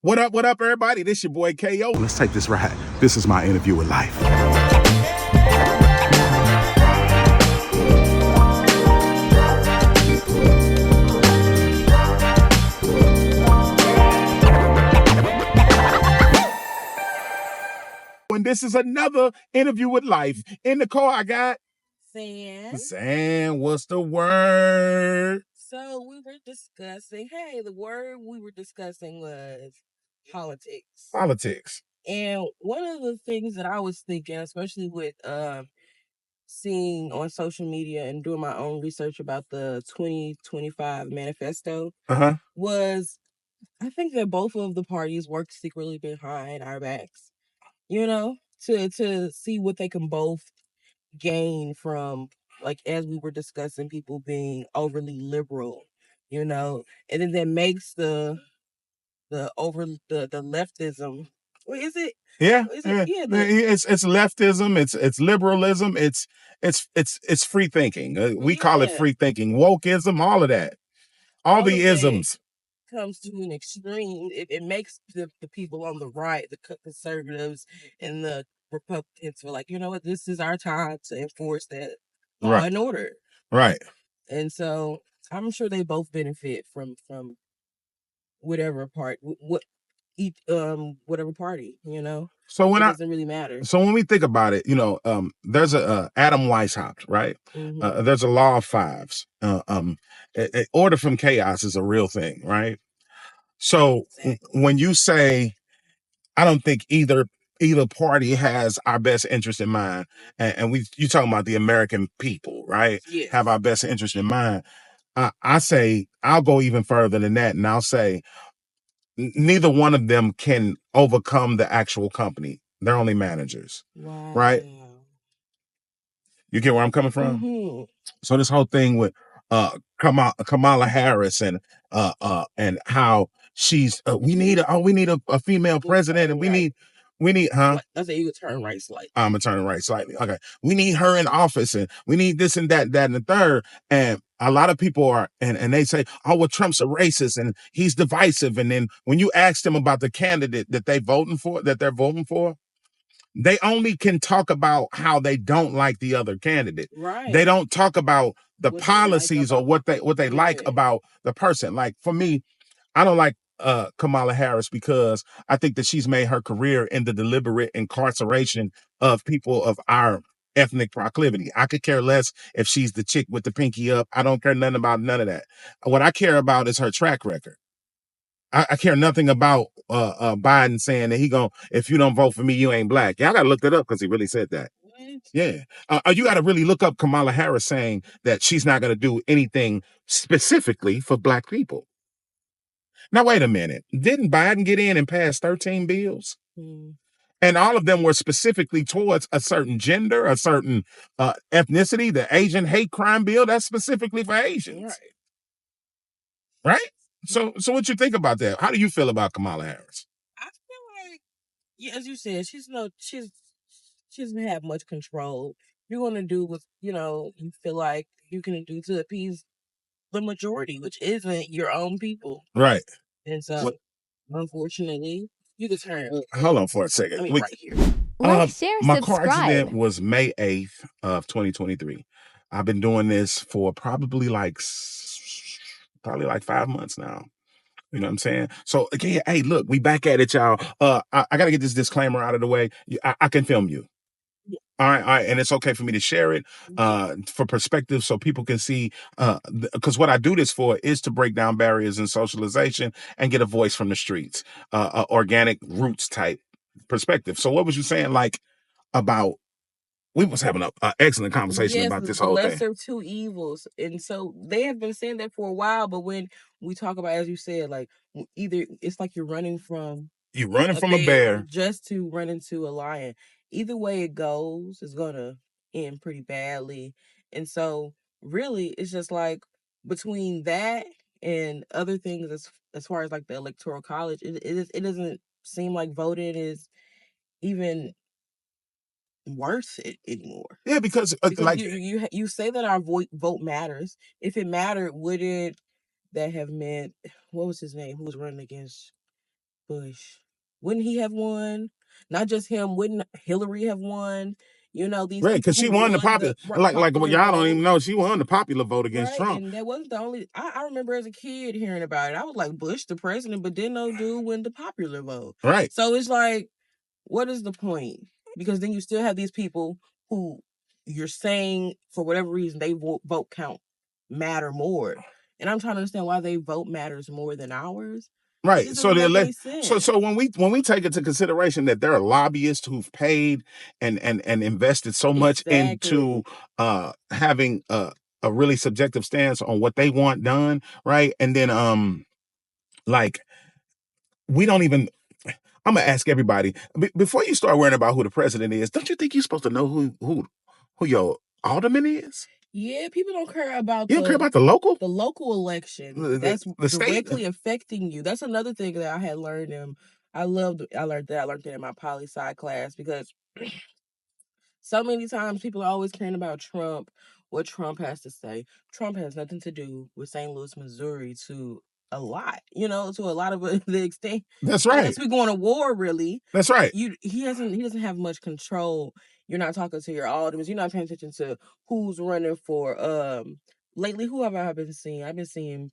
What up, everybody? This your boy KO. Let's take this ride. This is my interview with life. And this is another interview with life. In the car, I got San. What's the word? So we were discussing, the word we were discussing was politics. Politics. And one of the things that I was thinking, especially with seeing on social media and doing my own research about the 2025 manifesto, was I think that both of the parties worked secretly behind our backs, to see what they can both gain from, like, as we were discussing, people being overly liberal, and then that makes the leftism. What is it? Yeah, Is it? Yeah, it's leftism, it's liberalism, it's free thinking. We call it free thinking, wokeism, all of that, all the isms. Comes to an extreme. It makes the people on the right, the conservatives and the Republicans, feel like, you know what, this is our time to enforce that law and order. Right. And so I'm sure they both benefit from whatever part, whatever party, So when it doesn't really matter. So when we think about it, there's a Adam Weishaupt, right? There's a law of fives. Order from chaos is a real thing, right? So when you say, I don't think either party has our best interest in mind, and you talking about the American people, right? Yes. Have our best interest in mind. I say I'll go even further than that, and I'll say neither one of them can overcome the actual company. They're only managers. Wow. Right? You get where I'm coming from? Mm-hmm. So this whole thing with Kamala Harris and how she's we need a female president, and we need I say you could turn right slightly. I'm gonna turn it right slightly. Okay. We need her in office, and we need this and that and the third. And a lot of people are and they say, oh, well, Trump's a racist and he's divisive. And then when you ask them about the candidate that they're voting for, they only can talk about how they don't like the other candidate. Right. They don't talk about the policies or what they like about the person. Like for me, I don't like Kamala Harris because I think that she's made her career in the deliberate incarceration of people of our ethnic proclivity. I could care less if she's the chick with the pinky up. I don't care nothing about none of that. What I care about is her track record. I care nothing about Biden saying that if you don't vote for me, you ain't black. Y'all gotta look that up because he really said that. Yeah. You got to really look up Kamala Harris saying that she's not going to do anything specifically for black people. Now, wait a minute. Didn't Biden get in and pass 13 bills? And all of them were specifically towards a certain gender, a certain ethnicity. The Asian hate crime bill, that's specifically for Asians. Right? So what you think about that? How do you feel about Kamala Harris? I feel like, yeah, as you said, she doesn't have much control. You're gonna do what you feel like you can do to appease the majority, which isn't your own people. Right. And so, unfortunately, you can turn up. Hold on for a second. I mean, right here. Like, share, my subscribe. car accident was May 8th of 2023. I've been doing this for probably like 5 months now. You know what I'm saying? So again, hey, look, we back at it, y'all. I gotta get this disclaimer out of the way. I can film you. All right, and it's okay for me to share it for perspective so people can see, because what I do this for is to break down barriers in socialization and get a voice from the streets, organic roots type perspective. So what was you saying, like, about, we was having an excellent conversation about this whole thing. Lesser of two evils. And so they have been saying that for a while, but when we talk about, as you said, like, either it's like you're running from a bear just to run into a lion. Either way it goes, it's gonna end pretty badly. And so really it's just like between that and other things, as far as like the electoral college, it doesn't seem like voting is even worth it anymore. Yeah, because like you say that our vote matters. If it mattered, would it that have meant, what was his name, who was running against Bush? Wouldn't he have won? Not just him. Wouldn't Hillary have won? You know, these right, because she won the popular, like well, y'all don't even know she won the popular vote against Trump. And that wasn't the only. I remember as a kid hearing about it. I was like, Bush the president, but then no dude win the popular vote. Right. So it's like, what is the point? Because then you still have these people who you're saying for whatever reason they vote count matter more, and I'm trying to understand why they vote matters more than ours. Right. So so when we take into consideration that there are lobbyists who've paid and invested so much into having a really subjective stance on what they want done, right? And then like we don't even. I'm gonna ask everybody before you start worrying about who the president is. Don't you think you're supposed to know who your alderman is? Yeah, people don't care about. You don't care about the local election. That's directly affecting you. That's another thing that I had learned. I learned that in my poli sci class, because so many times people are always caring about Trump, what Trump has to say. Trump has nothing to do with St. Louis, Missouri, to a lot of the extent. That's right. Unless we're going to war, really. That's right. He doesn't have much control. You're not talking to your aldermen. You're not paying attention to who's running for lately. Who have I been seeing? I've been seeing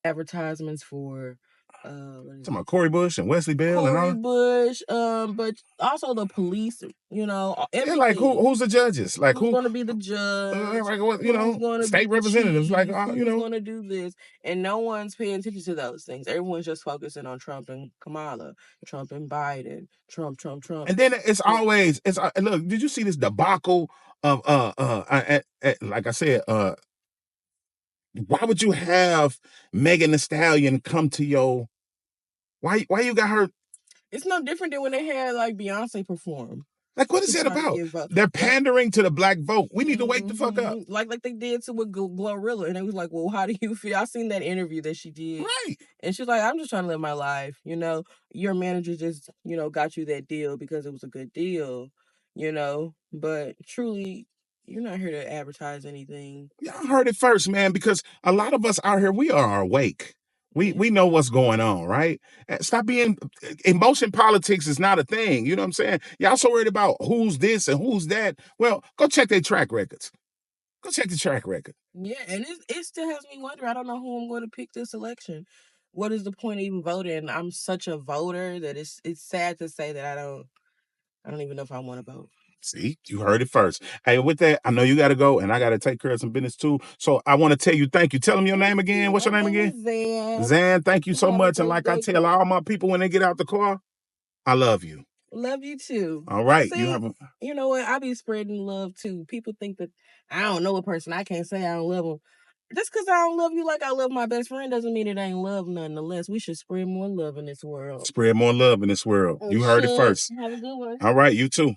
advertisements for talking about Cori Bush and Wesley Bell and all. Bush, but also the police, everything. Like who's the judges? Like who's going to be the judge? Like state representatives, like who's going to do this, and no one's paying attention to those things. Everyone's just focusing on Trump and Kamala, Trump and Biden, Trump. And then it's always look. Did you see this debacle of like I said, why would you have Megan Thee Stallion come to your? Why you got her? It's no different than when they had like Beyonce perform. Like, what is that about? They're pandering to the black vote. We need to wake the fuck up. Like they did with Glorilla. And it was like, well, how do you feel? I seen that interview that she did. Right. And she's like, I'm just trying to live my life. Your manager just, got you that deal because it was a good deal, but truly, you're not here to advertise anything. Y'all heard it first, man, because a lot of us out here, we are awake. We know what's going on, right? Stop being emotion. Politics is not a thing. You know what I'm saying? Y'all so worried about who's this and who's that. Well, go check their track records. Go check the track record. Yeah, and it still has me wonder. I don't know who I'm going to pick this election. What is the point of even voting? I'm such a voter that it's sad to say that I don't even know if I want to vote. See, you heard it first. Hey, with that, I know you got to go, and I got to take care of some business too. So I want to tell you, thank you. Tell them your name again. What's your name again? Zan. Zan, thank you so much. And like I tell all my people when they get out the car, I love you. Love you too. All right. See, you know what? I be spreading love too. People think that I don't know a person. I can't say I don't love them. Just because I don't love you like I love my best friend doesn't mean it ain't love nonetheless. We should spread more love in this world. Spread more love in this world. You heard it first. Have a good one. All right, you too.